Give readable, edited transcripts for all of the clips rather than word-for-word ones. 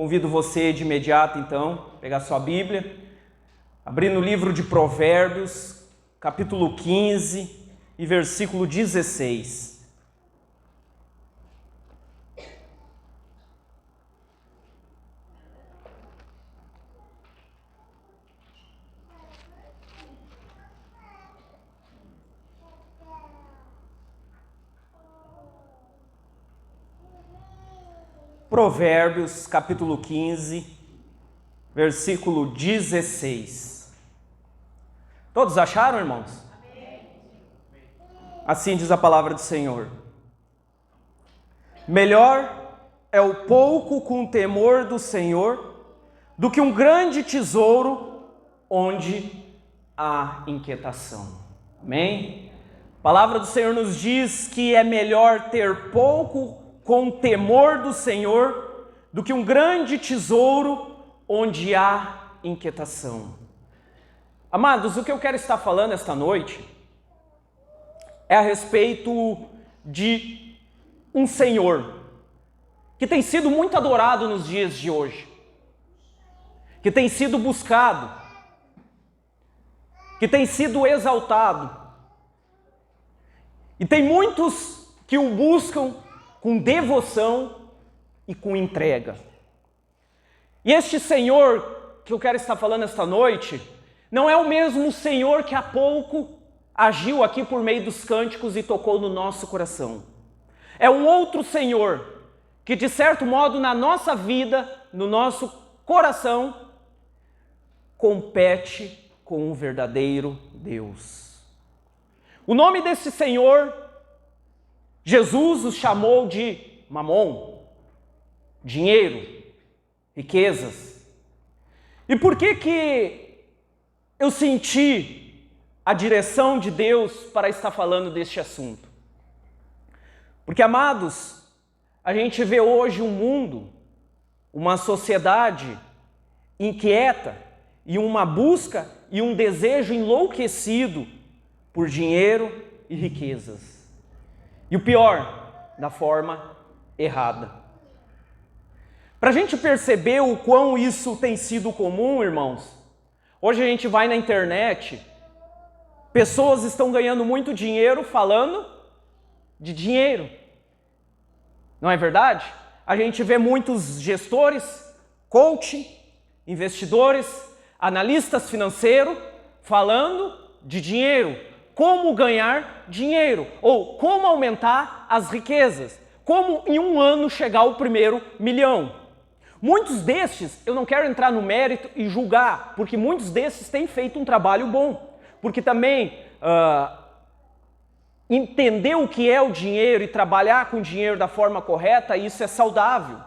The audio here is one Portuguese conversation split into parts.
Convido você de imediato, então, a pegar sua Bíblia, abrir no livro de Provérbios, capítulo 15 e versículo 16. Provérbios, capítulo 15, versículo 16. Todos acharam, irmãos? Assim diz a palavra do Senhor. Melhor é o pouco com temor do Senhor do que um grande tesouro onde há inquietação. Amém? A palavra do Senhor nos diz que é melhor ter pouco com temor do Senhor do que um grande tesouro onde há inquietação. Amados, o que eu quero estar falando esta noite é a respeito de um Senhor que tem sido muito adorado nos dias de hoje, que tem sido buscado, que tem sido exaltado, e tem muitos que o buscam com devoção e com entrega. E este Senhor que eu quero estar falando esta noite não é o mesmo Senhor que há pouco agiu aqui por meio dos cânticos e tocou no nosso coração. É um outro Senhor que, de certo modo, na nossa vida, no nosso coração, compete com o verdadeiro Deus. O nome desse Senhor, Jesus os chamou de Mamon, dinheiro, riquezas. E por que eu senti a direção de Deus para estar falando deste assunto? Porque, amados, a gente vê hoje um mundo, uma sociedade inquieta e uma busca e um desejo enlouquecido por dinheiro e riquezas. E o pior, da forma errada. Para a gente perceber o quão isso tem sido comum, irmãos, hoje a gente vai na internet, pessoas estão ganhando muito dinheiro falando de dinheiro. Não é verdade? A gente vê muitos gestores, coaching, investidores, analistas financeiros falando de dinheiro. Como ganhar dinheiro, ou como aumentar as riquezas, como em um ano chegar ao primeiro milhão. Muitos destes, eu não quero entrar no mérito e julgar, porque muitos desses têm feito um trabalho bom, porque também entender o que é o dinheiro e trabalhar com o dinheiro da forma correta, isso é saudável.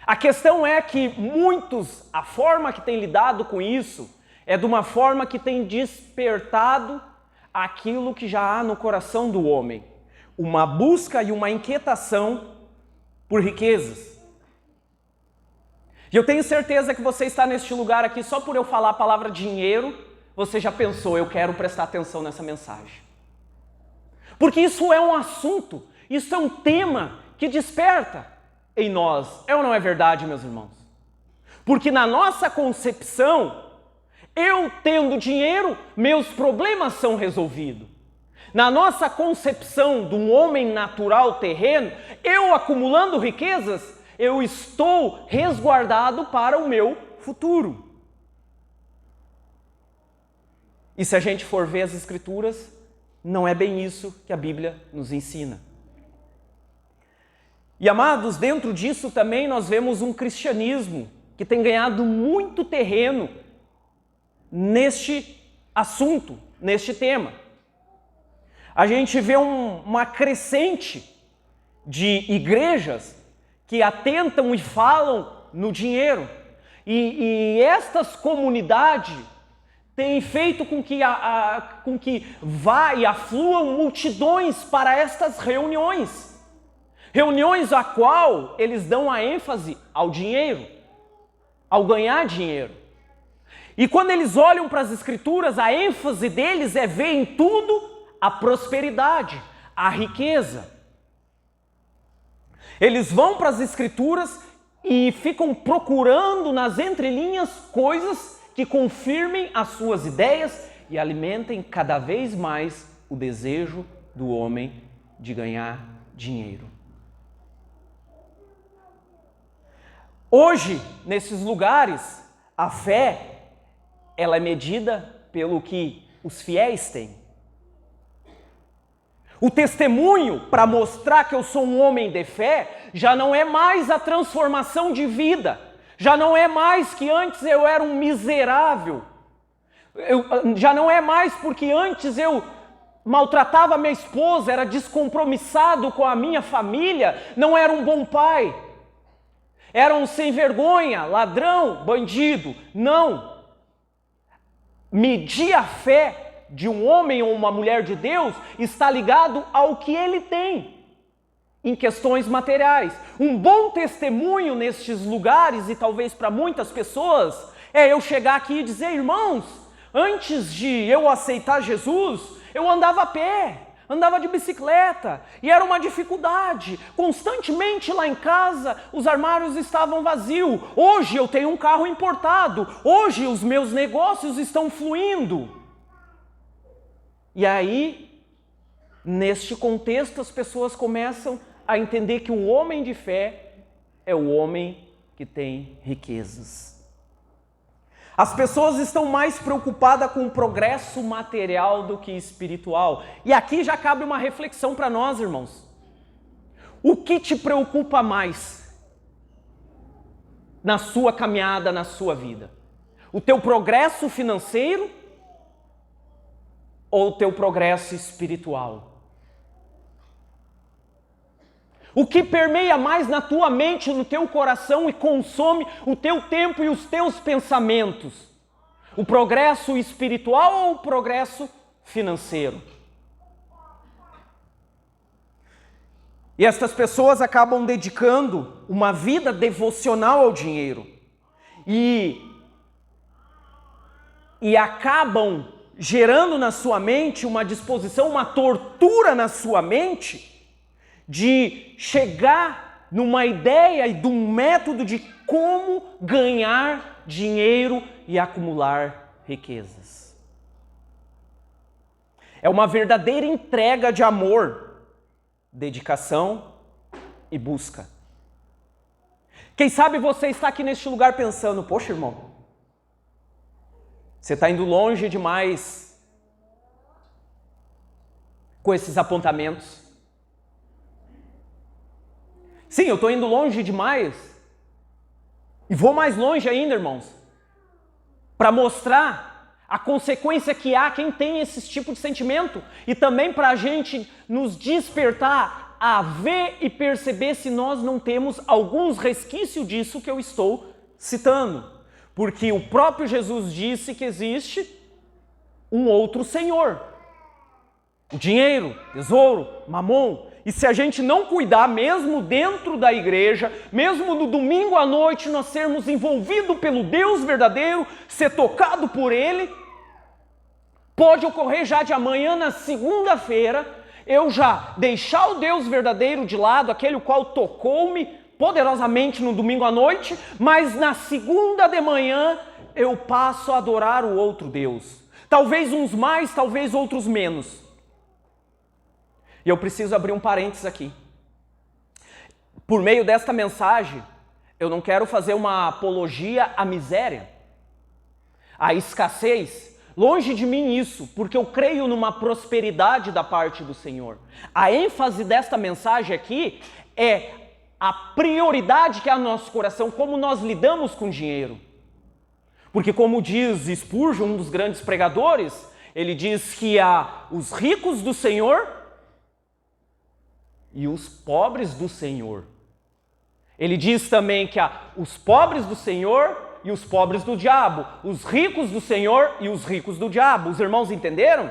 A questão é que muitos, a forma que têm lidado com isso, é de uma forma que tem despertado aquilo que já há no coração do homem. Uma busca e uma inquietação por riquezas. E eu tenho certeza que você está neste lugar aqui, só por eu falar a palavra dinheiro, você já pensou, eu quero prestar atenção nessa mensagem. Porque isso é um assunto, isso é um tema que desperta em nós. É ou não é verdade, meus irmãos? Porque na nossa concepção, eu tendo dinheiro, meus problemas são resolvidos. Na nossa concepção de um homem natural terreno, eu acumulando riquezas, eu estou resguardado para o meu futuro. E se a gente for ver as Escrituras, não é bem isso que a Bíblia nos ensina. E amados, dentro disso também nós vemos um cristianismo que tem ganhado muito terreno neste assunto, neste tema. A gente vê uma crescente de igrejas que atentam e falam no dinheiro. E estas comunidades têm feito com que vá e afluam multidões para estas reuniões. Reuniões a qual eles dão a ênfase ao dinheiro, ao ganhar dinheiro. E quando eles olham para as Escrituras, a ênfase deles é ver em tudo a prosperidade, a riqueza. Eles vão para as Escrituras e ficam procurando nas entrelinhas coisas que confirmem as suas ideias e alimentem cada vez mais o desejo do homem de ganhar dinheiro. Hoje, nesses lugares, a fé, ela é medida pelo que os fiéis têm. O testemunho para mostrar que eu sou um homem de fé já não é mais a transformação de vida, já não é mais que antes eu era um miserável, já não é mais porque antes eu maltratava minha esposa, era descompromissado com a minha família, não era um bom pai, era um sem vergonha, ladrão, bandido. Não. Medir a fé de um homem ou uma mulher de Deus está ligado ao que ele tem em questões materiais. Um bom testemunho nestes lugares, e talvez para muitas pessoas, é eu chegar aqui e dizer: irmãos, antes de eu aceitar Jesus, eu andava a pé, andava de bicicleta, e era uma dificuldade. Constantemente lá em casa, os armários estavam vazios. Hoje eu tenho um carro importado. Hoje os meus negócios estão fluindo. E aí, neste contexto, as pessoas começam a entender que o homem de fé é o homem que tem riquezas. As pessoas estão mais preocupadas com o progresso material do que espiritual. E aqui já cabe uma reflexão para nós, irmãos. O que te preocupa mais na sua caminhada, na sua vida? O teu progresso financeiro ou o teu progresso espiritual? O que permeia mais na tua mente, no teu coração e consome o teu tempo e os teus pensamentos? O progresso espiritual ou o progresso financeiro? E estas pessoas acabam dedicando uma vida devocional ao dinheiro. E acabam gerando na sua mente uma disposição, uma tortura na sua mente, de chegar numa ideia e de um método de como ganhar dinheiro e acumular riquezas. É uma verdadeira entrega de amor, dedicação e busca. Quem sabe você está aqui neste lugar pensando: poxa, irmão, você está indo longe demais com esses apontamentos. Sim, eu estou indo longe demais. E vou mais longe ainda, irmãos, para mostrar a consequência que há quem tem esse tipo de sentimento, e também para a gente nos despertar a ver e perceber se nós não temos alguns resquícios disso que eu estou citando. Porque o próprio Jesus disse que existe um outro Senhor. O dinheiro, tesouro, mamon. E se a gente não cuidar, mesmo dentro da igreja, mesmo no domingo à noite, nós sermos envolvidos pelo Deus verdadeiro, ser tocado por Ele, pode ocorrer já de amanhã, na segunda-feira, eu já deixar o Deus verdadeiro de lado, aquele o qual tocou-me poderosamente no domingo à noite, mas na segunda de manhã eu passo a adorar o outro Deus. Talvez uns mais, talvez outros menos. E eu preciso abrir um parênteses aqui. Por meio desta mensagem, eu não quero fazer uma apologia à miséria, à escassez. Longe de mim isso, porque eu creio numa prosperidade da parte do Senhor. A ênfase desta mensagem aqui é a prioridade que há no nosso coração, como nós lidamos com dinheiro. Porque como diz Spurgeon, um dos grandes pregadores, ele diz que há os ricos do Senhor e os pobres do Senhor. Ele diz também que há os pobres do Senhor e os pobres do diabo, os ricos do Senhor e os ricos do diabo. Os irmãos entenderam?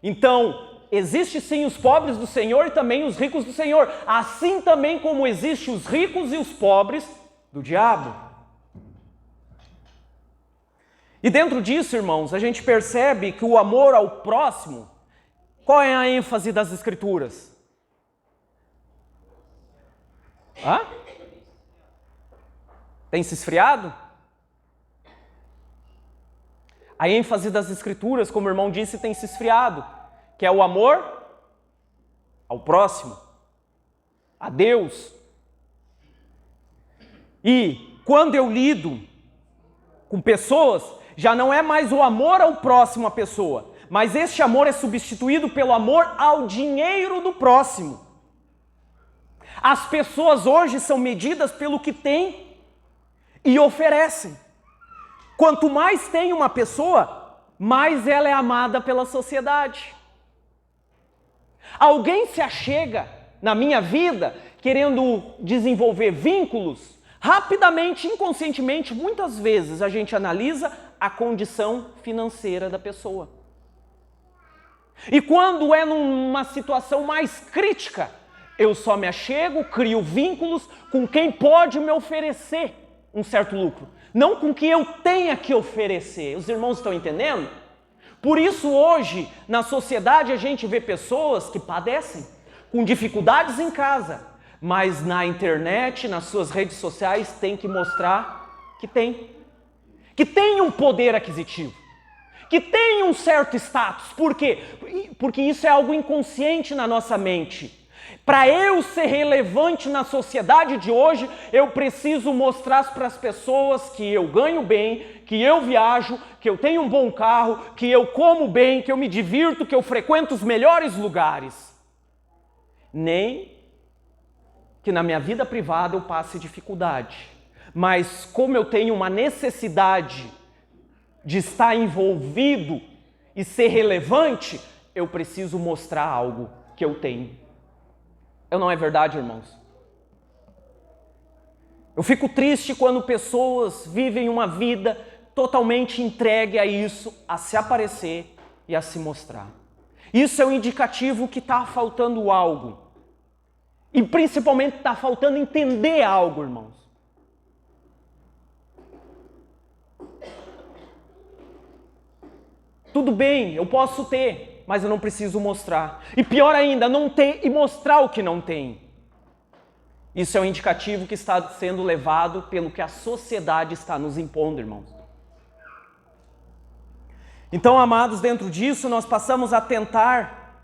Então, existe sim os pobres do Senhor e também os ricos do Senhor, assim também como existem os ricos e os pobres do diabo. E dentro disso, irmãos, a gente percebe que o amor ao próximo, qual é a ênfase das Escrituras? Tem se esfriado? A ênfase das Escrituras, como o irmão disse, tem se esfriado, que é o amor ao próximo, a Deus. E quando eu lido com pessoas, já não é mais o amor ao próximo à pessoa, mas este amor é substituído pelo amor ao dinheiro do próximo. As pessoas hoje são medidas pelo que têm e oferecem. Quanto mais tem uma pessoa, mais ela é amada pela sociedade. Alguém se achega na minha vida querendo desenvolver vínculos, rapidamente, inconscientemente, muitas vezes a gente analisa a condição financeira da pessoa. E quando é numa situação mais crítica, eu só me achego, crio vínculos com quem pode me oferecer um certo lucro, não com que eu tenha que oferecer. Os irmãos estão entendendo? Por isso hoje, na sociedade, a gente vê pessoas que padecem com dificuldades em casa, mas na internet, nas suas redes sociais, tem que mostrar que tem um poder aquisitivo, que tem um certo status. Por quê? Porque isso é algo inconsciente na nossa mente. Para eu ser relevante na sociedade de hoje, eu preciso mostrar para as pessoas que eu ganho bem, que eu viajo, que eu tenho um bom carro, que eu como bem, que eu me divirto, que eu frequento os melhores lugares. Nem que na minha vida privada eu passe dificuldade. Mas como eu tenho uma necessidade de estar envolvido e ser relevante, eu preciso mostrar algo que eu tenho. Não é verdade, irmãos? Eu fico triste quando pessoas vivem uma vida totalmente entregue a isso, a se aparecer e a se mostrar. Isso é um indicativo que está faltando algo. E principalmente está faltando entender algo, irmãos. Tudo bem, eu posso ter, mas eu não preciso mostrar. E pior ainda, não ter e mostrar o que não tem. Isso é um indicativo que está sendo levado pelo que a sociedade está nos impondo, irmãos. Então, amados, dentro disso nós passamos a tentar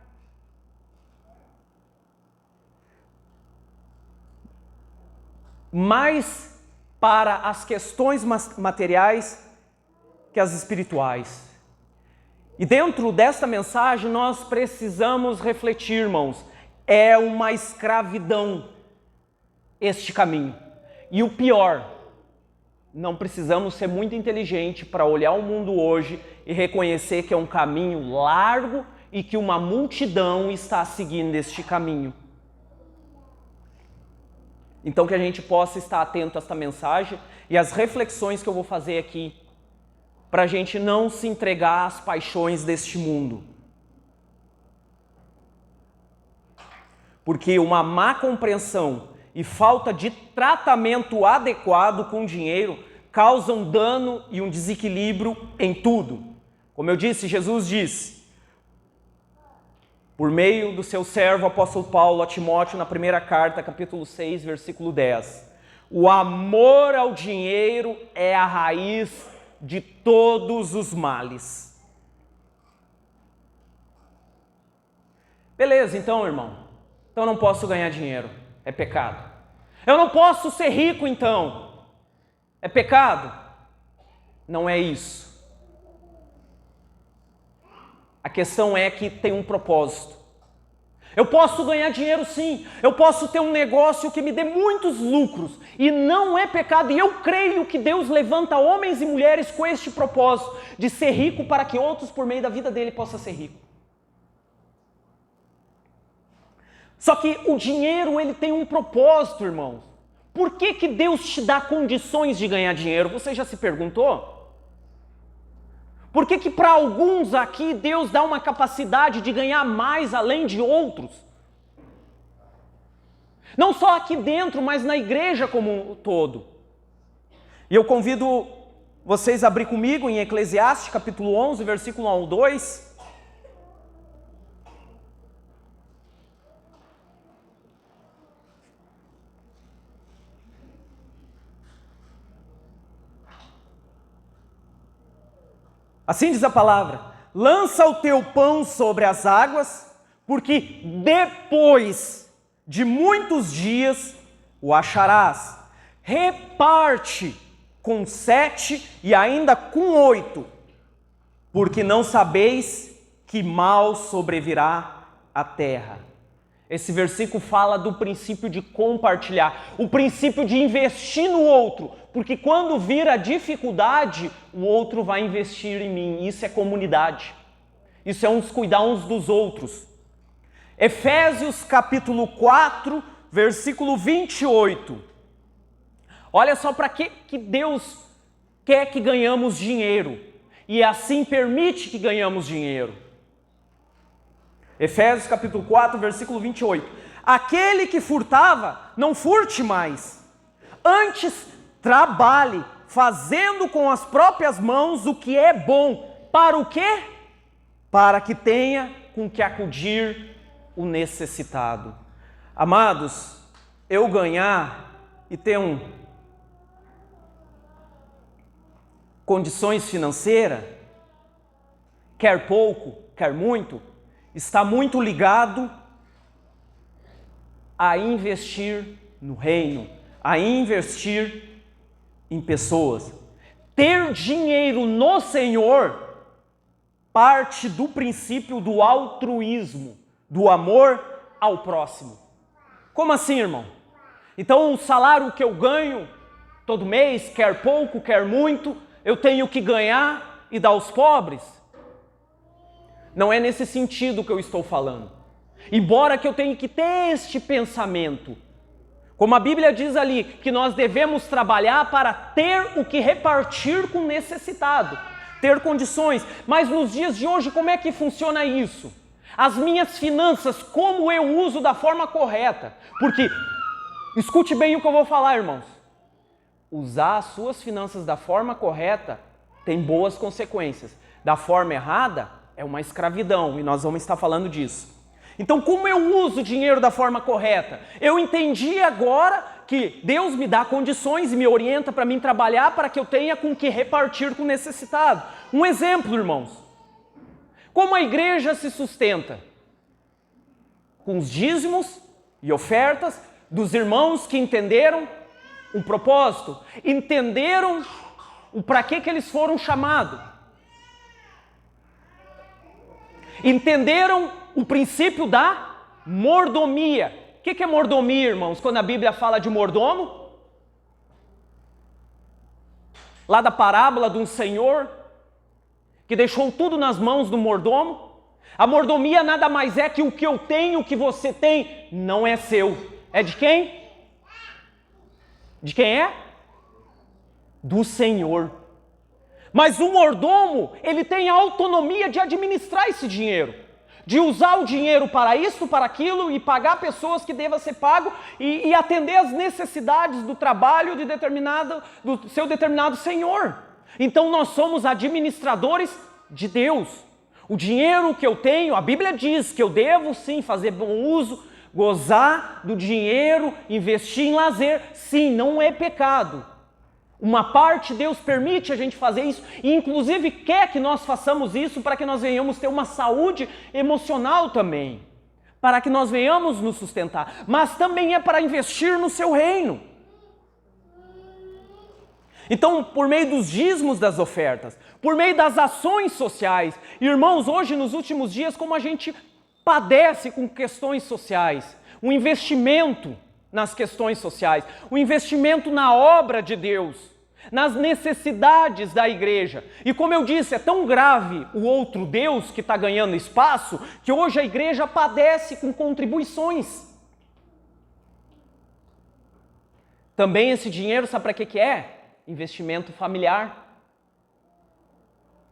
mais para as questões materiais que as espirituais. E dentro desta mensagem nós precisamos refletir, irmãos, é uma escravidão este caminho. E o pior, não precisamos ser muito inteligentes para olhar o mundo hoje e reconhecer que é um caminho largo e que uma multidão está seguindo este caminho. Então que a gente possa estar atento a esta mensagem e às reflexões que eu vou fazer aqui, para a gente não se entregar às paixões deste mundo. Porque uma má compreensão e falta de tratamento adequado com o dinheiro causam dano e um desequilíbrio em tudo. Como eu disse, Jesus disse, por meio do seu servo apóstolo Paulo a Timóteo, na primeira carta, capítulo 6, versículo 10. O amor ao dinheiro é a raiz de todos os males. Beleza, então, irmão. Então eu não posso ganhar dinheiro. É pecado. Eu não posso ser rico, então. É pecado? Não é isso. A questão é que tem um propósito. Eu posso ganhar dinheiro sim, eu posso ter um negócio que me dê muitos lucros e não é pecado, e eu creio que Deus levanta homens e mulheres com este propósito de ser rico para que outros por meio da vida dele possam ser ricos. Só que o dinheiro ele tem um propósito, irmãos. Por que Deus te dá condições de ganhar dinheiro? Você já se perguntou? Por que para alguns aqui Deus dá uma capacidade de ganhar mais além de outros? Não só aqui dentro, mas na igreja como um todo. E eu convido vocês a abrir comigo em Eclesiastes, capítulo 11, versículo 1 ao 2. Assim diz a palavra: lança o teu pão sobre as águas, porque depois de muitos dias o acharás. Reparte com 7 e ainda com 8, porque não sabeis que mal sobrevirá à terra. Esse versículo fala do princípio de compartilhar, o princípio de investir no outro, porque quando vir a dificuldade, o outro vai investir em mim. Isso é comunidade. Isso é uns cuidar uns dos outros. Efésios capítulo 4, versículo 28. Olha só para que Deus quer que ganhamos dinheiro e assim permite que ganhamos dinheiro. Efésios capítulo 4, versículo 28. Aquele que furtava, não furte mais. Antes, trabalhe, fazendo com as próprias mãos o que é bom. Para o quê? Para que tenha com que acudir o necessitado. Amados, eu ganhar e ter condições financeiras, quer pouco, quer muito, está muito ligado a investir no reino, a investir em pessoas. Ter dinheiro no Senhor parte do princípio do altruísmo, do amor ao próximo. Como assim, irmão? Então o salário que eu ganho todo mês, quer pouco, quer muito, eu tenho que ganhar e dar aos pobres? Não é nesse sentido que eu estou falando. Embora que eu tenha que ter este pensamento. Como a Bíblia diz ali, que nós devemos trabalhar para ter o que repartir com o necessitado. Ter condições. Mas nos dias de hoje, como é que funciona isso? As minhas finanças, como eu uso da forma correta? Porque, escute bem o que eu vou falar, irmãos. Usar as suas finanças da forma correta tem boas consequências. Da forma errada, é uma escravidão, e nós vamos estar falando disso. Então, como eu uso o dinheiro da forma correta? Eu entendi agora que Deus me dá condições e me orienta para mim trabalhar para que eu tenha com que repartir com o necessitado. Um exemplo, irmãos. Como a igreja se sustenta? Com os dízimos e ofertas dos irmãos que entenderam o propósito, entenderam o para que eles foram chamados. Entenderam o princípio da mordomia. O que é mordomia, irmãos? Quando a Bíblia fala de mordomo? Lá da parábola de um senhor que deixou tudo nas mãos do mordomo. A mordomia nada mais é que o que eu tenho, o que você tem, não é seu. É de quem? De quem é? Do Senhor. Mas o mordomo, ele tem a autonomia de administrar esse dinheiro, de usar o dinheiro para isso, para aquilo, e pagar pessoas que deva ser pago e atender às necessidades do trabalho do seu determinado senhor. Então nós somos administradores de Deus. O dinheiro que eu tenho, a Bíblia diz que eu devo sim fazer bom uso, gozar do dinheiro, investir em lazer. Sim, não é pecado. Uma parte Deus permite a gente fazer isso e inclusive quer que nós façamos isso para que nós venhamos ter uma saúde emocional também, para que nós venhamos nos sustentar, mas também é para investir no seu reino. Então, por meio dos dízimos das ofertas, por meio das ações sociais, irmãos, hoje nos últimos dias, como a gente padece com questões sociais, um investimento nas questões sociais, o investimento na obra de Deus, nas necessidades da igreja. E como eu disse, é tão grave o outro Deus que está ganhando espaço, que hoje a igreja padece com contribuições. Também esse dinheiro, sabe para que é? Investimento familiar.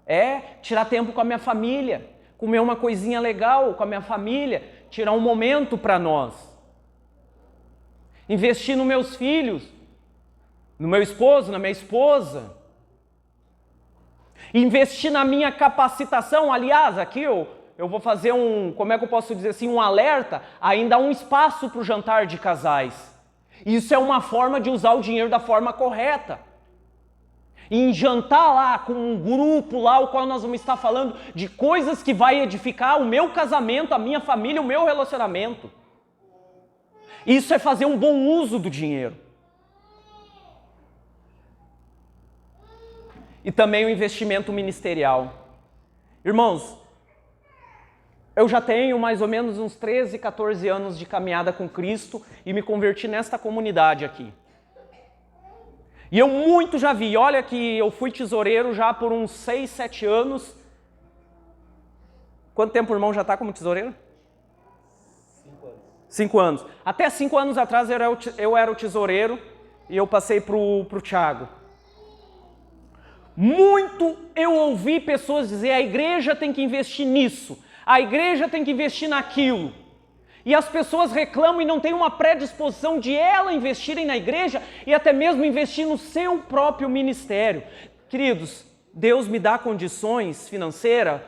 É tirar tempo com a minha família, comer uma coisinha legal com a minha família, tirar um momento para nós. Investir nos meus filhos, no meu esposo, na minha esposa. Investir na minha capacitação. Aliás, aqui eu vou fazer como é que eu posso dizer assim, um alerta. Ainda há um espaço para o jantar de casais. Isso é uma forma de usar o dinheiro da forma correta. em jantar lá com um grupo lá, o qual nós vamos estar falando de coisas que vai edificar o meu casamento, a minha família, o meu relacionamento. Isso é fazer um bom uso do dinheiro. E também o investimento ministerial. Irmãos, eu já tenho mais ou menos uns 13, 14 anos de caminhada com Cristo e me converti nesta comunidade aqui. E eu muito já vi, olha que eu fui tesoureiro já por uns 6, 7 anos. Quanto tempo o irmão já está como tesoureiro? 5 anos. 5 anos. Até 5 anos atrás eu era o tesoureiro e eu passei para o Thiago. Muito eu ouvi pessoas dizer, a igreja tem que investir nisso, a igreja tem que investir naquilo. E as pessoas reclamam e não têm uma predisposição de ela investirem na igreja e até mesmo investir no seu próprio ministério. Queridos, Deus me dá condições financeiras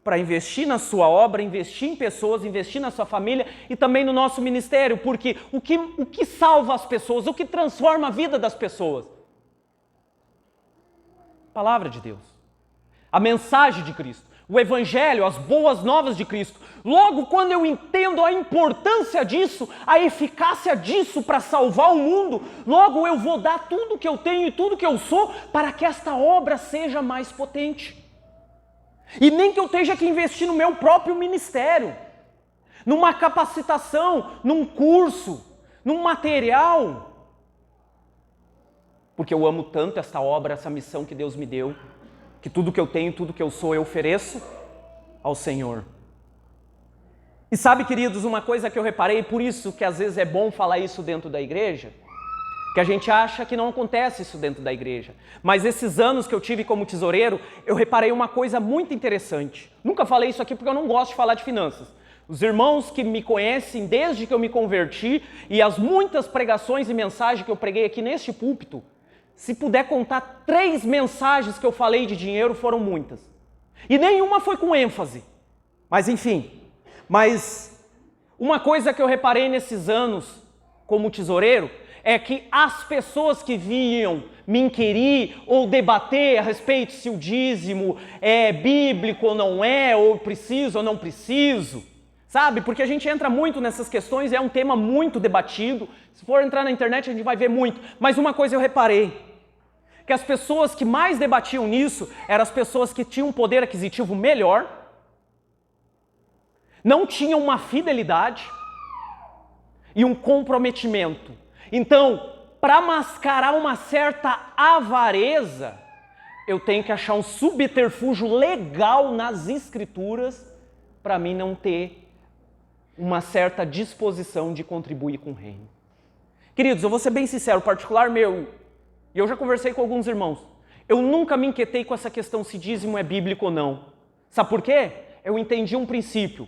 para investir na sua obra, investir em pessoas, investir na sua família e também no nosso ministério, porque o que salva as pessoas, o que transforma a vida das pessoas? A palavra de Deus, a mensagem de Cristo. O Evangelho, as boas novas de Cristo. Logo, quando eu entendo a importância disso, a eficácia disso para salvar o mundo, logo eu vou dar tudo que eu tenho e tudo que eu sou para que esta obra seja mais potente. E nem que eu tenha que investir no meu próprio ministério, numa capacitação, num curso, num material. Porque eu amo tanto esta obra, essa missão que Deus me deu, que tudo que eu tenho, tudo que eu sou, eu ofereço ao Senhor. E sabe, queridos, uma coisa que eu reparei, por isso que às vezes é bom falar isso dentro da igreja, que a gente acha que não acontece isso dentro da igreja. Mas esses anos que eu tive como tesoureiro, eu reparei uma coisa muito interessante. Nunca falei isso aqui porque eu não gosto de falar de finanças. Os irmãos que me conhecem desde que eu me converti e as muitas pregações e mensagens que eu preguei aqui neste púlpito, se puder contar 3 mensagens que eu falei de dinheiro, foram muitas. E nenhuma foi com ênfase. Mas enfim, uma coisa que eu reparei nesses anos como tesoureiro é que as pessoas que vinham me inquirir ou debater a respeito se o dízimo é bíblico ou não é, ou preciso ou não preciso, sabe? Porque a gente entra muito nessas questões, é um tema muito debatido. Se for entrar na internet a gente vai ver muito. Mas uma coisa eu reparei, que as pessoas que mais debatiam nisso eram as pessoas que tinham um poder aquisitivo melhor, não tinham uma fidelidade e um comprometimento. Então, para mascarar uma certa avareza, eu tenho que achar um subterfúgio legal nas escrituras para mim não ter uma certa disposição de contribuir com o reino. Queridos, eu vou ser bem sincero, particular meu, e eu já conversei com alguns irmãos, eu nunca me inquietei com essa questão se dízimo é bíblico ou não. Sabe por quê? Eu entendi um princípio.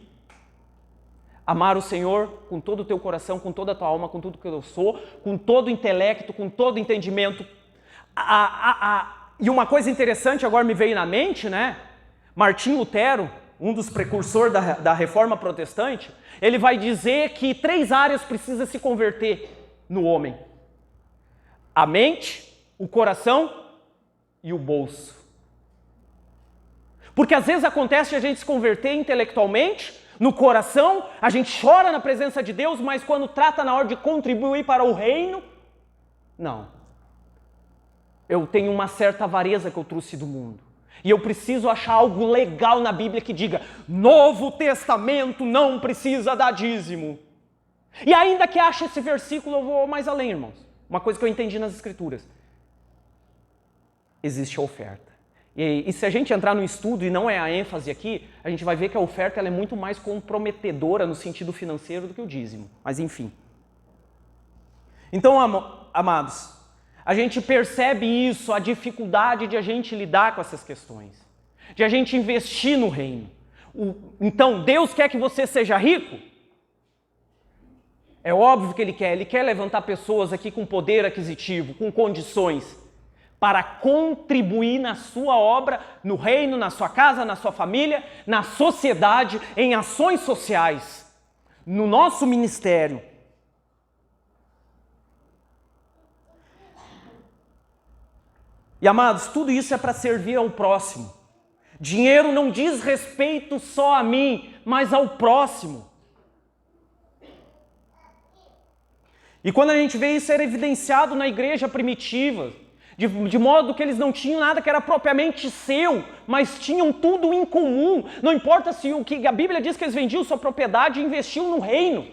Amar o Senhor com todo o teu coração, com toda a tua alma, com tudo que eu sou, com todo o intelecto, com todo o entendimento. E uma coisa interessante agora me veio na mente, né? Martim Lutero, um dos precursores da Reforma Protestante, ele vai dizer que 3 áreas precisam se converter no homem. A mente, o coração e o bolso. Porque às vezes acontece de a gente se converter intelectualmente, no coração, a gente chora na presença de Deus, mas quando trata na hora de contribuir para o reino, não. Eu tenho uma certa avareza que eu trouxe do mundo. E eu preciso achar algo legal na Bíblia que diga, Novo Testamento não precisa dar dízimo. E ainda que ache esse versículo, eu vou mais além, irmãos. Uma coisa que eu entendi nas Escrituras. Existe a oferta. E se a gente entrar no estudo, e não é a ênfase aqui, a gente vai ver que a oferta ela é muito mais comprometedora no sentido financeiro do que o dízimo. Mas enfim. Então, amados, a gente percebe isso, a dificuldade de a gente lidar com essas questões. De a gente investir no reino. Então, Deus quer que você seja rico? É óbvio que Ele quer levantar pessoas aqui com poder aquisitivo, com condições, para contribuir na sua obra, no reino, na sua casa, na sua família, na sociedade, em ações sociais, no nosso ministério. E amados, tudo isso é para servir ao próximo. Dinheiro não diz respeito só a mim, mas ao próximo. E quando a gente vê isso ser evidenciado na igreja primitiva, de modo que eles não tinham nada que era propriamente seu, mas tinham tudo em comum. Não importa se o que a Bíblia diz que eles vendiam sua propriedade e investiam no reino.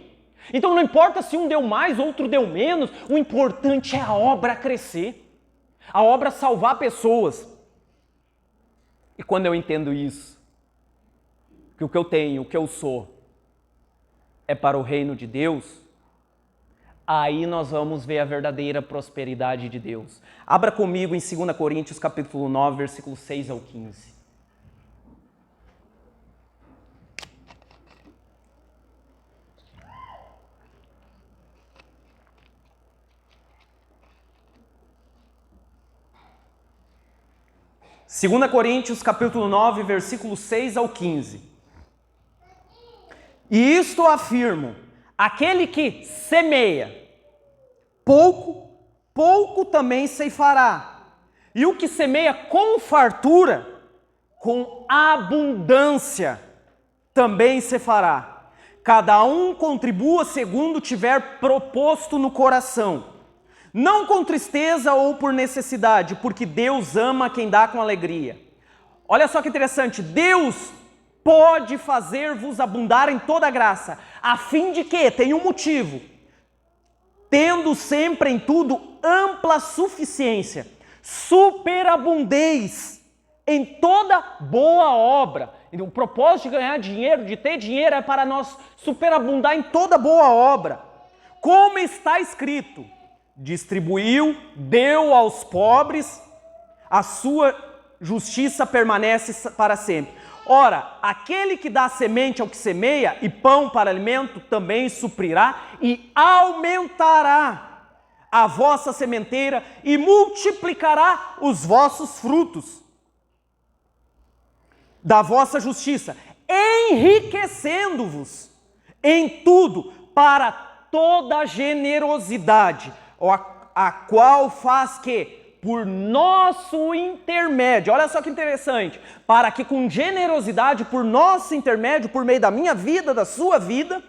Então não importa se um deu mais, outro deu menos, o importante é a obra crescer, a obra salvar pessoas. E quando eu entendo isso, que o que eu tenho, o que eu sou, é para o reino de Deus, aí nós vamos ver a verdadeira prosperidade de Deus. Abra comigo em 2 Coríntios capítulo 9, versículos 6 ao 15. Segunda Coríntios capítulo 9, versículos 6 ao 15. E isto afirmo: aquele que semeia pouco, pouco também ceifará. E o que semeia com fartura, com abundância, também ceifará. Cada um contribua segundo tiver proposto no coração, não com tristeza ou por necessidade, porque Deus ama quem dá com alegria. Olha só que interessante, Deus pode fazer-vos abundar em toda graça, a fim de que, tem um motivo, tendo sempre em tudo ampla suficiência, superabundez em toda boa obra. O propósito de ganhar dinheiro, de ter dinheiro, é para nós superabundar em toda boa obra. Como está escrito: distribuiu, deu aos pobres, a sua justiça permanece para sempre. Ora, aquele que dá semente ao que semeia e pão para alimento também suprirá e aumentará a vossa sementeira e multiplicará os vossos frutos da vossa justiça, enriquecendo-vos em tudo para toda generosidade, a qual faz que, por nosso intermédio, olha só que interessante, para que com generosidade, por nosso intermédio, por meio da minha vida, da sua vida,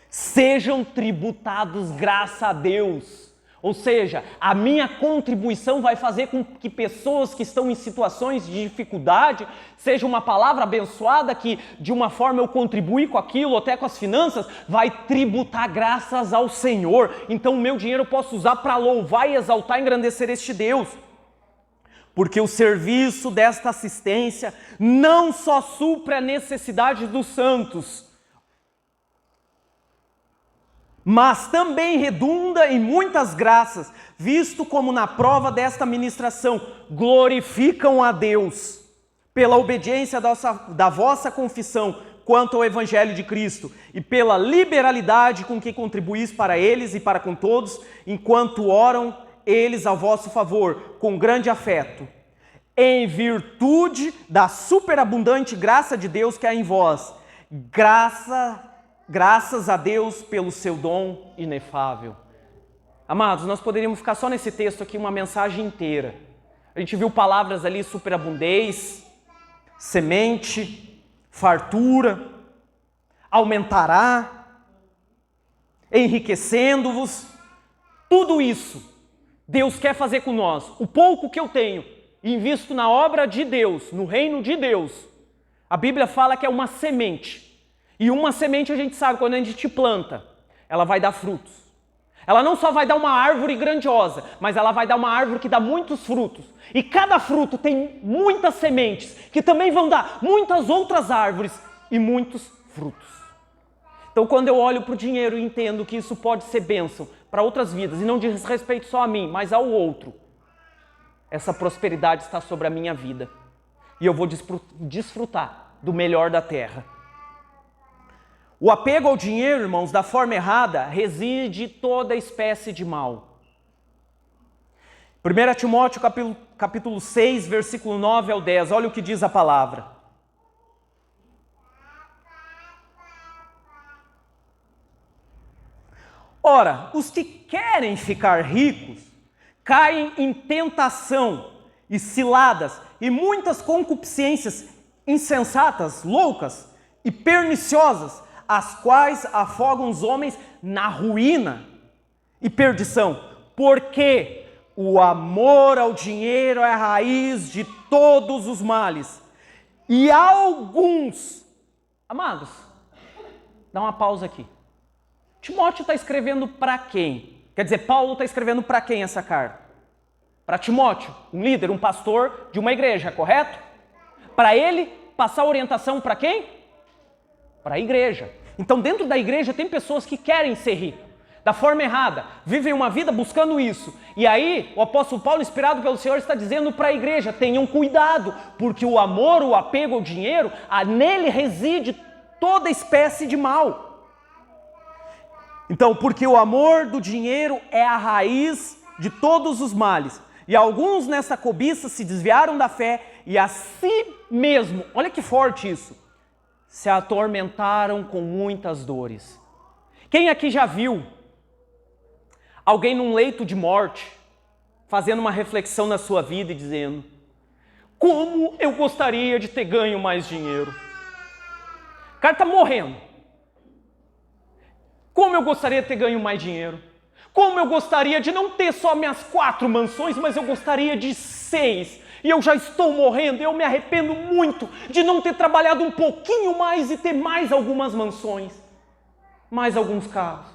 sejam tributados graças a Deus. Ou seja, a minha contribuição vai fazer com que pessoas que estão em situações de dificuldade, seja uma palavra abençoada que de uma forma eu contribuí com aquilo, até com as finanças, vai tributar graças ao Senhor. Então o meu dinheiro eu posso usar para louvar e exaltar e engrandecer este Deus. Porque o serviço desta assistência não só supre a necessidade dos santos, mas também redunda em muitas graças, visto como na prova desta ministração glorificam a Deus pela obediência da vossa confissão quanto ao Evangelho de Cristo e pela liberalidade com que contribuís para eles e para com todos, enquanto oram eles a vosso favor, com grande afeto, em virtude da superabundante graça de Deus que há em vós. Graças a Deus pelo seu dom inefável. Amados, nós poderíamos ficar só nesse texto aqui uma mensagem inteira. A gente viu palavras ali: superabundez, semente, fartura, aumentará, enriquecendo-vos. Tudo isso Deus quer fazer com nós. O pouco que eu tenho, invisto na obra de Deus, no reino de Deus. A Bíblia fala que é uma semente. E uma semente a gente sabe, quando a gente planta, ela vai dar frutos. Ela não só vai dar uma árvore grandiosa, mas ela vai dar uma árvore que dá muitos frutos. E cada fruto tem muitas sementes, que também vão dar muitas outras árvores e muitos frutos. Então quando eu olho para o dinheiro e entendo que isso pode ser bênção para outras vidas, e não diz respeito só a mim, mas ao outro, essa prosperidade está sobre a minha vida. E eu vou desfrutar do melhor da terra. O apego ao dinheiro, irmãos, da forma errada, reside toda espécie de mal. 1 Timóteo capítulo 6, versículo 9 ao 10, olha o que diz a palavra. Ora, os que querem ficar ricos, caem em tentação e ciladas e muitas concupiscências insensatas, loucas e perniciosas, as quais afogam os homens na ruína e perdição, porque o amor ao dinheiro é a raiz de todos os males. E alguns, amados, dá uma pausa aqui. Timóteo está escrevendo para quem? Quer dizer, Paulo está escrevendo para quem essa carta? Para Timóteo, um líder, um pastor de uma igreja, correto? Para ele passar orientação para quem? Para a igreja. Então, dentro da igreja tem pessoas que querem ser ricos, da forma errada, vivem uma vida buscando isso. E aí, o apóstolo Paulo, inspirado pelo Senhor, está dizendo para a igreja, tenham cuidado, porque o amor, o apego ao dinheiro, nele reside toda espécie de mal. Então, porque o amor do dinheiro é a raiz de todos os males. E alguns nessa cobiça se desviaram da fé e a si mesmo, olha que forte isso, se atormentaram com muitas dores. Quem aqui já viu alguém num leito de morte, fazendo uma reflexão na sua vida e dizendo: como eu gostaria de ter ganho mais dinheiro? O cara está morrendo. Como eu gostaria de ter ganho mais dinheiro? Como eu gostaria de não ter só minhas 4 mansões, mas eu gostaria de 6. E eu já estou morrendo, eu me arrependo muito de não ter trabalhado um pouquinho mais e ter mais algumas mansões, mais alguns carros.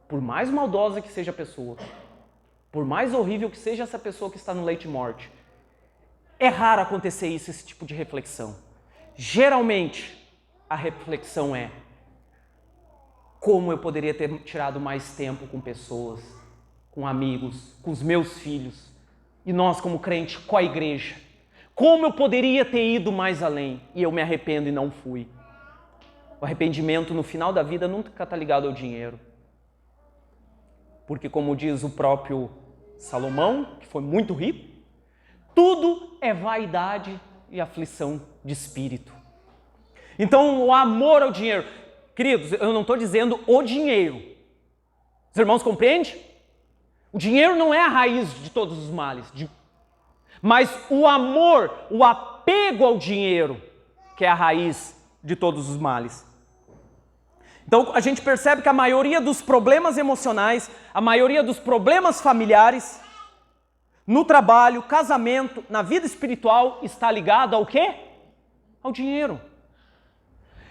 Por mais maldosa que seja a pessoa, por mais horrível que seja essa pessoa que está no leito de morte, é raro acontecer isso, esse tipo de reflexão. Geralmente, a reflexão é: como eu poderia ter tirado mais tempo com pessoas, com amigos, com os meus filhos, e nós como crente, com a igreja. Como eu poderia ter ido mais além, e eu me arrependo e não fui. O arrependimento no final da vida nunca está ligado ao dinheiro. Porque, como diz o próprio Salomão, que foi muito rico, tudo é vaidade e aflição de espírito. Então, o amor ao dinheiro. Queridos, eu não estou dizendo o dinheiro. Os irmãos compreendem? O dinheiro não é a raiz de todos os males. Mas o amor, o apego ao dinheiro, que é a raiz de todos os males. Então, a gente percebe que a maioria dos problemas emocionais, a maioria dos problemas familiares, no trabalho, casamento, na vida espiritual, está ligado ao quê? Ao dinheiro.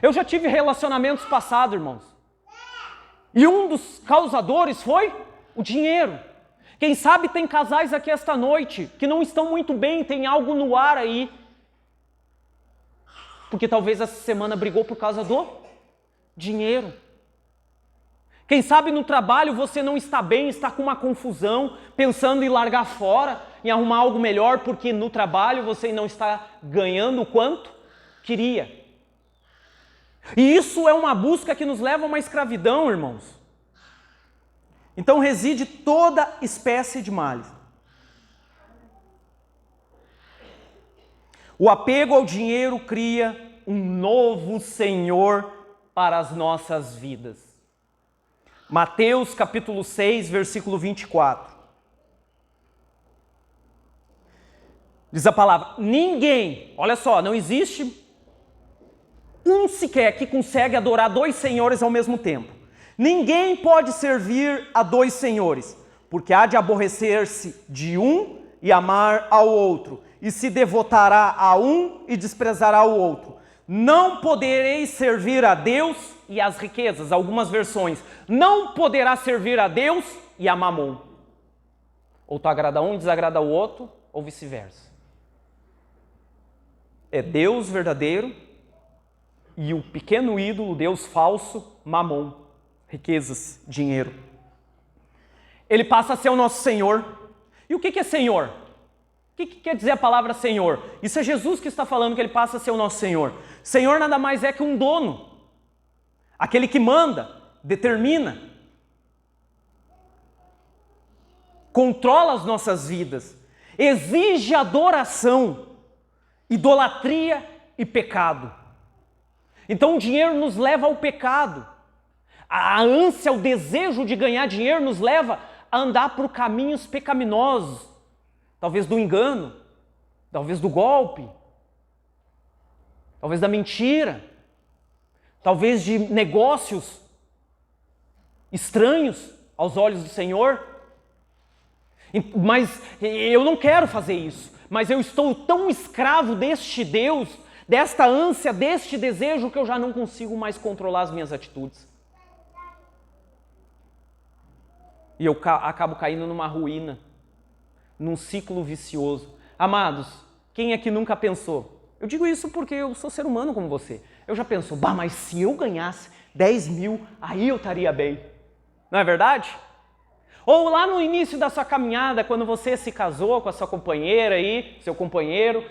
Eu já tive relacionamentos passados, irmãos. E um dos causadores foi o dinheiro. Quem sabe tem casais aqui esta noite que não estão muito bem, tem algo no ar aí. Porque talvez essa semana brigou por causa do dinheiro. Quem sabe no trabalho você não está bem, está com uma confusão, pensando em largar fora, em arrumar algo melhor, porque no trabalho você não está ganhando o quanto queria. E isso é uma busca que nos leva a uma escravidão, irmãos. Então reside toda espécie de males. O apego ao dinheiro cria um novo Senhor para as nossas vidas. Mateus capítulo 6, versículo 24. Diz a palavra: ninguém, olha só, não existe um sequer que consegue adorar 2 senhores ao mesmo tempo. Ninguém pode servir a 2 senhores, porque há de aborrecer-se de um e amar ao outro, e se devotará a um e desprezará o outro. Não podereis servir a Deus e às riquezas. Algumas versões: não poderá servir a Deus e a Mamon. Ou tu agrada um e desagrada o outro, ou vice-versa. É Deus verdadeiro e o pequeno ídolo, Deus falso, Mamon, riquezas, dinheiro. Ele passa a ser o nosso Senhor. E o que é Senhor? O que quer dizer a palavra Senhor? Isso é Jesus que está falando, que ele passa a ser o nosso Senhor. Senhor nada mais é que um dono. Aquele que manda, determina, controla as nossas vidas, exige adoração, idolatria e pecado. Então o dinheiro nos leva ao pecado. A ânsia, o desejo de ganhar dinheiro nos leva a andar por caminhos pecaminosos, talvez do engano, talvez do golpe, talvez da mentira, talvez de negócios estranhos aos olhos do Senhor. Mas eu não quero fazer isso, mas eu estou tão escravo deste Deus, desta ânsia, deste desejo, que eu já não consigo mais controlar as minhas atitudes. E eu acabo caindo numa ruína, num ciclo vicioso. Amados, quem aqui nunca pensou? Eu digo isso porque eu sou ser humano como você. Eu já penso, mas se eu ganhasse 10 mil, aí eu estaria bem. Não é verdade? Ou lá no início da sua caminhada, quando você se casou com a sua companheira aí, seu companheiro,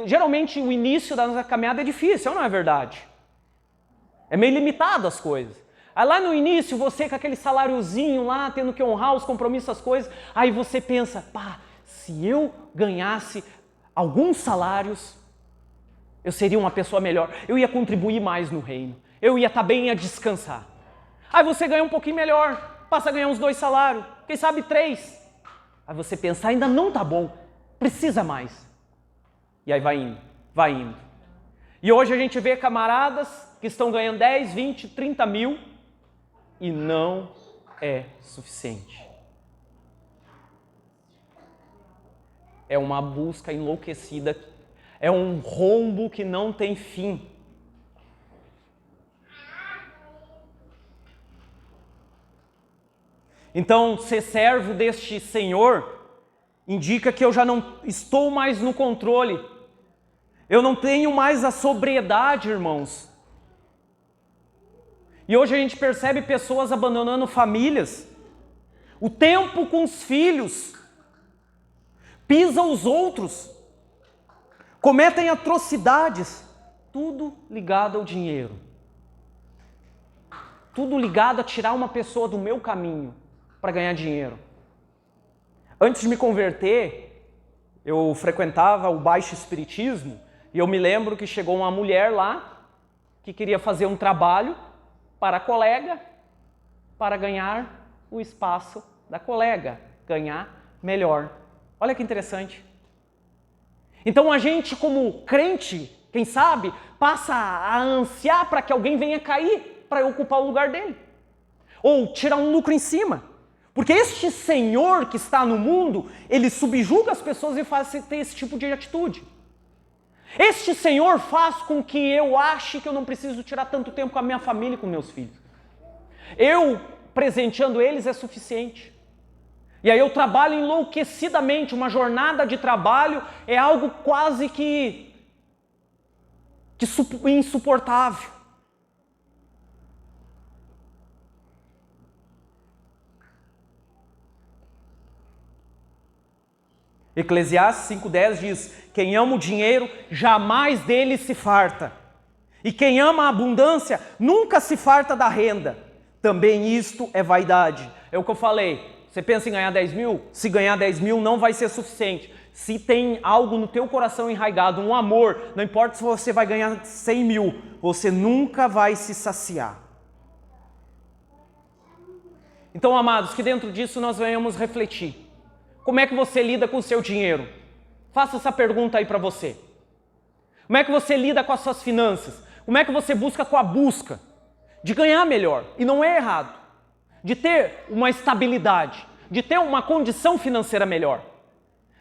geralmente o início da nossa caminhada é difícil, não é verdade? É meio limitado as coisas. Aí lá no início, você com aquele saláriozinho lá, tendo que honrar os compromissos, as coisas, aí você pensa, se eu ganhasse alguns salários, eu seria uma pessoa melhor, eu ia contribuir mais no reino, eu ia estar bem a descansar. Aí você ganha um pouquinho melhor, passa a ganhar uns 2 salários, quem sabe 3. Aí você pensa, ainda não tá bom, precisa mais. E aí vai indo, vai indo. E hoje a gente vê camaradas que estão ganhando 10, 20, 30 mil e não é suficiente. É uma busca enlouquecida, é um rombo que não tem fim. Então, ser servo deste Senhor indica que eu já não estou mais no controle. Eu não tenho mais a sobriedade, irmãos. E hoje a gente percebe pessoas abandonando famílias, o tempo com os filhos, pisa os outros, cometem atrocidades, tudo ligado ao dinheiro. Tudo ligado a tirar uma pessoa do meu caminho para ganhar dinheiro. Antes de me converter, eu frequentava o baixo espiritismo e eu me lembro que chegou uma mulher lá que queria fazer um trabalho para a colega para ganhar o espaço da colega, ganhar melhor. Olha que interessante. Então a gente, como crente, quem sabe, passa a ansiar para que alguém venha cair para ocupar o lugar dele. Ou tirar um lucro em cima. Porque este Senhor que está no mundo, ele subjuga as pessoas e faz ter esse tipo de atitude. Este Senhor faz com que eu ache que eu não preciso tirar tanto tempo com a minha família e com meus filhos. Eu presenteando eles é suficiente. E aí eu trabalho enlouquecidamente, uma jornada de trabalho é algo quase que insuportável. Eclesiastes 5,10 diz, quem ama o dinheiro jamais dele se farta. E quem ama a abundância nunca se farta da renda. Também isto é vaidade. É o que eu falei. Você pensa em ganhar 10 mil? Se ganhar 10 mil não vai ser suficiente. Se tem algo no teu coração enraigado, um amor, não importa se você vai ganhar 100 mil, você nunca vai se saciar. Então, amados, que dentro disso nós venhamos refletir. Como é que você lida com o seu dinheiro? Faça essa pergunta aí para você. Como é que você lida com as suas finanças? Como é que você busca com a busca de ganhar melhor? E não é errado. De ter uma estabilidade, de ter uma condição financeira melhor.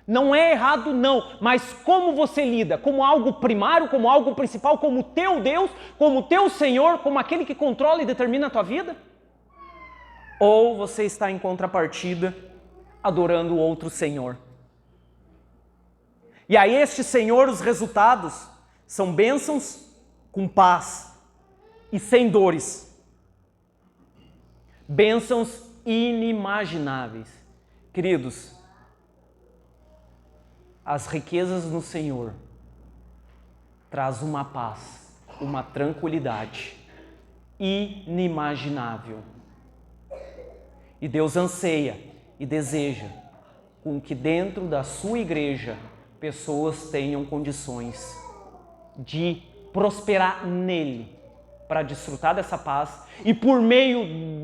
Não é errado não, mas como você lida? Como algo primário, como algo principal, como teu Deus, como teu Senhor, como aquele que controla e determina a tua vida? Ou você está em contrapartida, adorando outro Senhor? E a este Senhor os resultados são bênçãos com paz e sem dores. Bênçãos inimagináveis. Queridos, as riquezas no Senhor traz uma paz, uma tranquilidade inimaginável. E Deus anseia e deseja com que dentro da sua igreja pessoas tenham condições de prosperar nele, para desfrutar dessa paz e por meio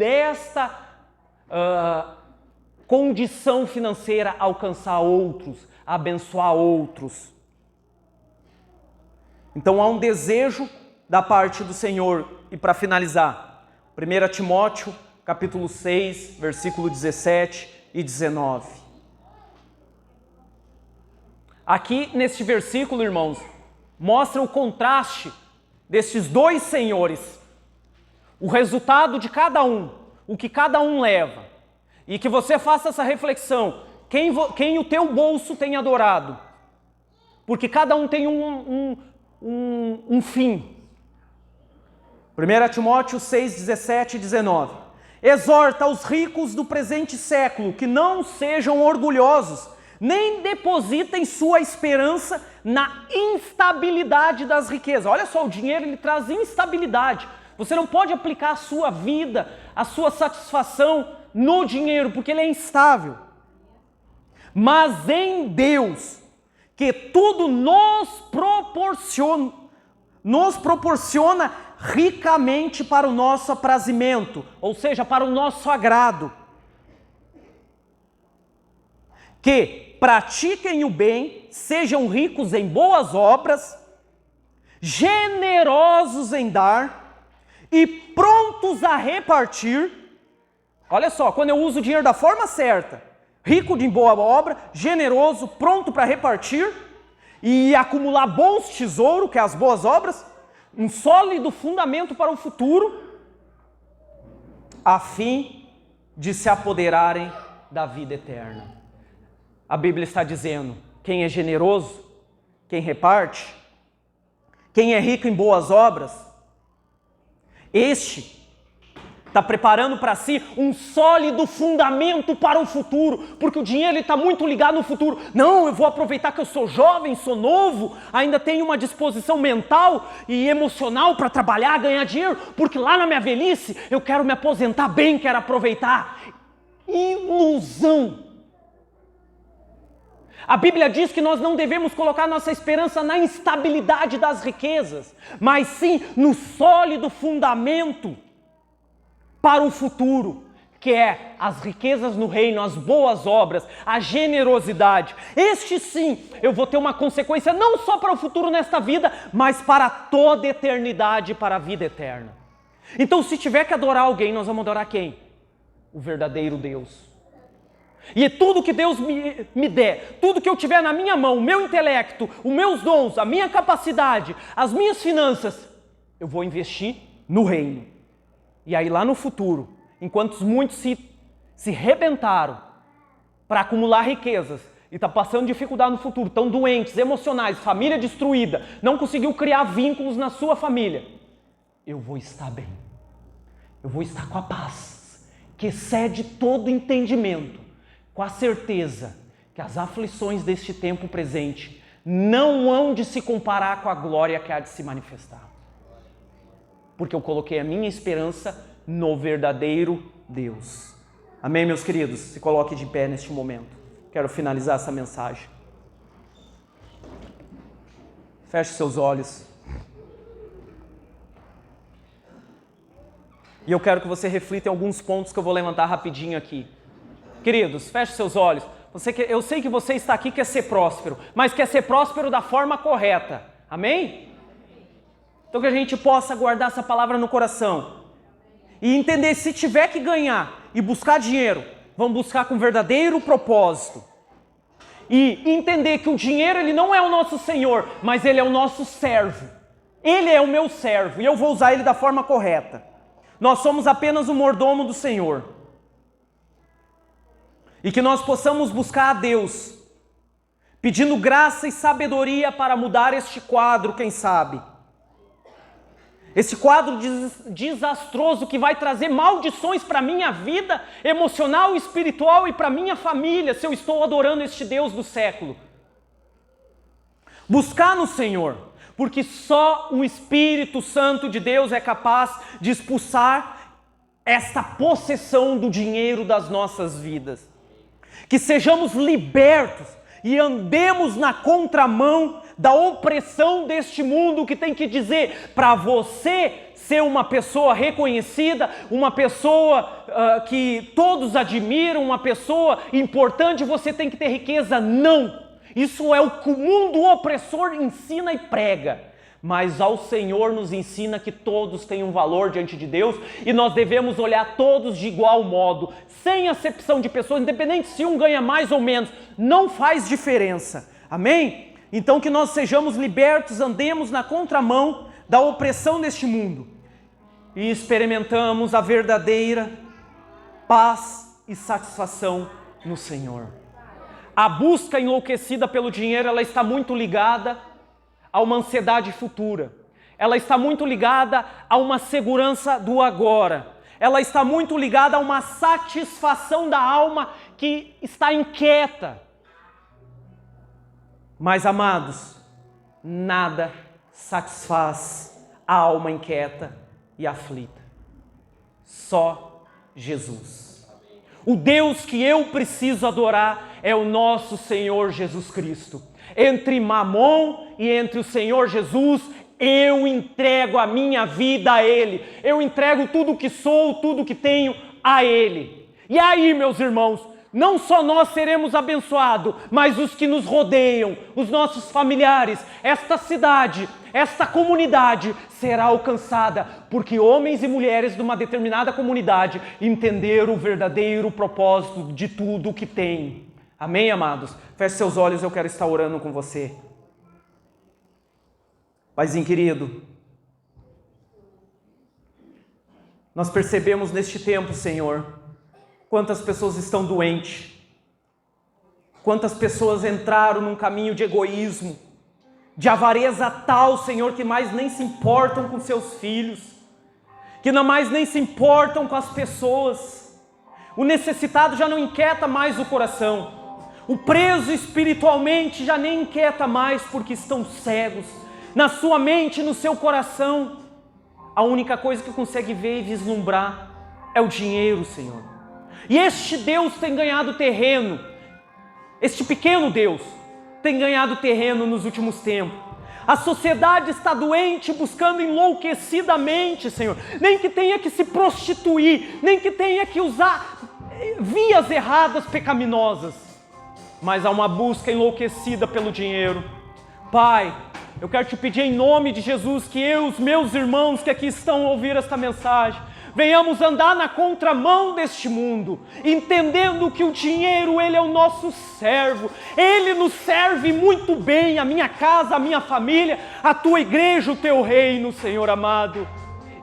condição financeira a alcançar outros, a abençoar outros. Então há um desejo da parte do Senhor. E para finalizar, 1 Timóteo, capítulo 6, versículo 17 e 19. Aqui neste versículo, irmãos, mostra o contraste destes dois senhores, o resultado de cada um, o que cada um leva. E que você faça essa reflexão, quem o teu bolso tem adorado? Porque cada um tem um fim. 1 Timóteo 6, 17 e 19. Exorta os ricos do presente século que não sejam orgulhosos, nem depositem sua esperança na instabilidade das riquezas. Olha só, o dinheiro ele traz instabilidade. Você não pode aplicar a sua vida, a sua satisfação no dinheiro, porque ele é instável. Mas em Deus, que tudo nos proporciona ricamente para o nosso aprazimento, ou seja, para o nosso agrado. Que pratiquem o bem, sejam ricos em boas obras, generosos em dar e prontos a repartir. Olha só, quando eu uso o dinheiro da forma certa, rico em boa obra, generoso, pronto para repartir e acumular bons tesouros, que é as boas obras, um sólido fundamento para o futuro, a fim de se apoderarem da vida eterna. A Bíblia está dizendo, quem é generoso, quem reparte, quem é rico em boas obras, este está preparando para si um sólido fundamento para o futuro, porque o dinheiro está muito ligado no futuro. Não, eu vou aproveitar que eu sou jovem, sou novo, ainda tenho uma disposição mental e emocional para trabalhar, ganhar dinheiro, porque lá na minha velhice eu quero me aposentar bem, quero aproveitar. Ilusão! A Bíblia diz que nós não devemos colocar nossa esperança na instabilidade das riquezas, mas sim no sólido fundamento para o futuro, que é as riquezas no reino, as boas obras, a generosidade. Este sim, eu vou ter uma consequência não só para o futuro nesta vida, mas para toda a eternidade, para a vida eterna. Então, se tiver que adorar alguém, nós vamos adorar quem? O verdadeiro Deus. E tudo que Deus me der, tudo que eu tiver na minha mão, o meu intelecto, os meus dons, a minha capacidade, as minhas finanças, eu vou investir no reino. E aí lá no futuro, enquanto muitos se rebentaram para acumular riquezas e estão passando dificuldade no futuro, estão doentes, emocionais, família destruída, não conseguiu criar vínculos na sua família, eu vou estar bem. Eu vou estar com a paz que excede todo entendimento, com a certeza que as aflições deste tempo presente não hão de se comparar com a glória que há de se manifestar. Porque eu coloquei a minha esperança no verdadeiro Deus. Amém, meus queridos? Se coloque de pé neste momento. Quero finalizar essa mensagem. Feche seus olhos. E eu quero que você reflita em alguns pontos que eu vou levantar rapidinho aqui. Queridos, feche seus olhos. Eu sei que você está aqui quer ser próspero, mas quer ser próspero da forma correta. Amém? Então que a gente possa guardar essa palavra no coração e entender, se tiver que ganhar e buscar dinheiro, vamos buscar com verdadeiro propósito. E entender que o dinheiro ele não é o nosso Senhor, mas ele é o nosso servo. Ele é o meu servo e eu vou usar ele da forma correta. Nós somos apenas o mordomo do Senhor. E que nós possamos buscar a Deus, pedindo graça e sabedoria para mudar este quadro, quem sabe. Esse quadro desastroso que vai trazer maldições para a minha vida emocional e espiritual e para a minha família, se eu estou adorando este Deus do século. Buscar no Senhor, porque só o Espírito Santo de Deus é capaz de expulsar esta possessão do dinheiro das nossas vidas. Que sejamos libertos, e andemos na contramão da opressão deste mundo, que tem que dizer para você ser uma pessoa reconhecida, uma pessoa que todos admiram, uma pessoa importante, você tem que ter riqueza. Não! Isso é o que o mundo opressor ensina e prega. Mas ao Senhor nos ensina que todos têm um valor diante de Deus e nós devemos olhar todos de igual modo, sem acepção de pessoas, independente se um ganha mais ou menos, não faz diferença. Amém? Então que nós sejamos libertos, andemos na contramão da opressão deste mundo e experimentamos a verdadeira paz e satisfação no Senhor. A busca enlouquecida pelo dinheiro, ela está muito ligada a uma ansiedade futura. Ela está muito ligada a uma segurança do agora. Ela está muito ligada a uma satisfação da alma que está inquieta. Mas, amados, nada satisfaz a alma inquieta e aflita. Só Jesus. O Deus que eu preciso adorar é o nosso Senhor Jesus Cristo. Entre Mamon e entre o Senhor Jesus, eu entrego a minha vida a Ele. Eu entrego tudo o que sou, tudo o que tenho a Ele. E aí, meus irmãos, não só nós seremos abençoados, mas os que nos rodeiam, os nossos familiares, esta cidade, esta comunidade será alcançada, porque homens e mulheres de uma determinada comunidade entenderam o verdadeiro propósito de tudo o que tem. Amém, amados? Feche seus olhos, eu quero estar orando com você. Paizinho querido, nós percebemos neste tempo, Senhor, quantas pessoas estão doentes, quantas pessoas entraram num caminho de egoísmo, de avareza tal, Senhor, que mais nem se importam com seus filhos, que não mais nem se importam com as pessoas. O necessitado já não inquieta mais o coração. O preso espiritualmente já nem inquieta mais porque estão cegos. Na sua mente, no seu coração, a única coisa que consegue ver e vislumbrar é o dinheiro, Senhor. E este Deus tem ganhado terreno, este pequeno Deus tem ganhado terreno nos últimos tempos. A sociedade está doente, buscando enlouquecidamente, Senhor. Nem que tenha que se prostituir, nem que tenha que usar vias erradas, pecaminosas. Mas há uma busca enlouquecida pelo dinheiro. Pai, eu quero te pedir em nome de Jesus que eu e os meus irmãos que aqui estão a ouvir esta mensagem, venhamos andar na contramão deste mundo, entendendo que o dinheiro, ele é o nosso servo, ele nos serve muito bem, a minha casa, a minha família, a tua igreja, o teu reino, Senhor amado,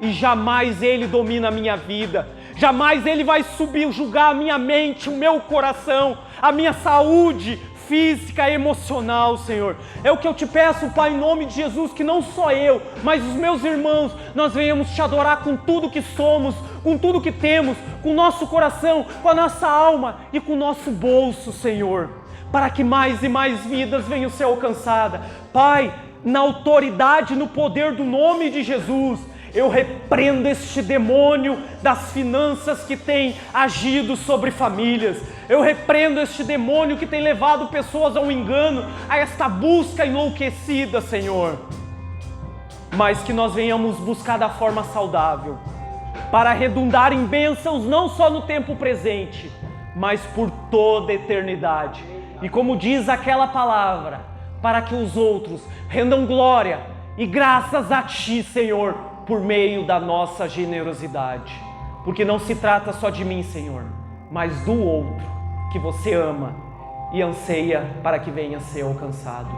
e jamais ele domina a minha vida, jamais ele vai subjugar a minha mente, o meu coração, a minha saúde física e emocional, Senhor. É o que eu te peço, Pai, em nome de Jesus, que não só eu, mas os meus irmãos, nós venhamos te adorar com tudo que somos, com tudo que temos, com o nosso coração, com a nossa alma e com o nosso bolso, Senhor, para que mais e mais vidas venham ser alcançadas. Pai, na autoridade, no poder do nome de Jesus, eu repreendo este demônio das finanças que tem agido sobre famílias. Eu repreendo este demônio que tem levado pessoas ao engano, a esta busca enlouquecida, Senhor. Mas que nós venhamos buscar da forma saudável, para redundar em bênçãos não só no tempo presente, mas por toda a eternidade. E como diz aquela palavra, para que os outros rendam glória e graças a Ti, Senhor, por meio da nossa generosidade. Porque não se trata só de mim, Senhor, mas do outro que você ama e anseia para que venha a ser alcançado.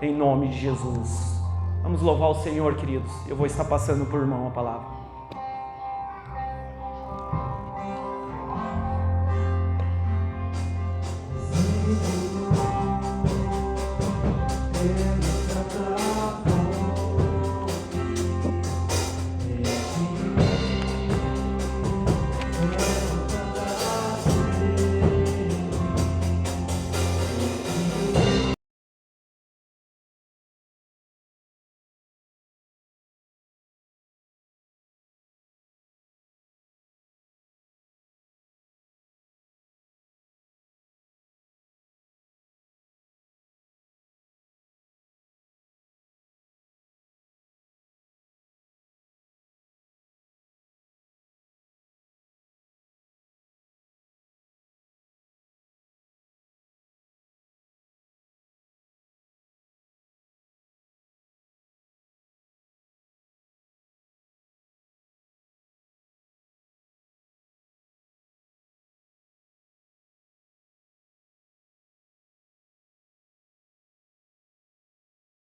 Em nome de Jesus. Vamos louvar o Senhor, queridos. Eu vou estar passando por irmão a palavra.